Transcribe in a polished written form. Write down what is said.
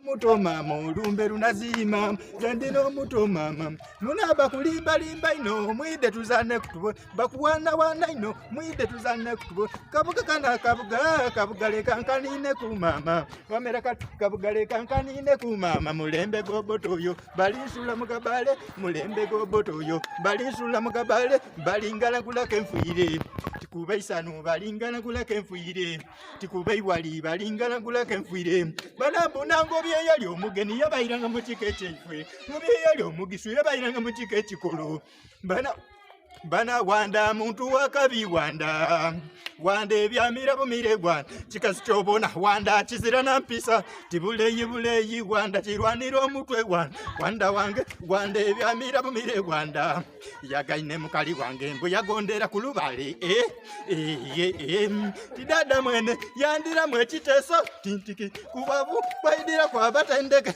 muto mama olumbe lunazima zendino muto mama munaba kulimba limba ino mwide tuzane kutubo bakuwana wana ino mwide tuzane kutubo kabuga kana kabugale kankanine ku mama wamera kabugale kankanine ku mama mulembe gobotoyo balinsula mugabale mulembe gobotoyo balinsula mugabale balingala kulake mfuire tikuba isano balingala kulake mfuire tikuba iwali balingala kulake mfuire bana bonango byeyali omugeni yabayiranga mu kikeche ifwe mubyeyali omugisu yabayiranga mu kikeche kolo bana wanda muntu wakabi wanda ebyamira bumire Rwanda kikazi kyobona wanda kizira na mpisa tibuleyi wanda kirwanira omutwe wanda wange wanda ebyamira bumire Rwanda yagaine mukali wange mbu yagondera kulubale tidada mwene yandira mwe kiteso tintiki kubavu kwaidira kwa batendeke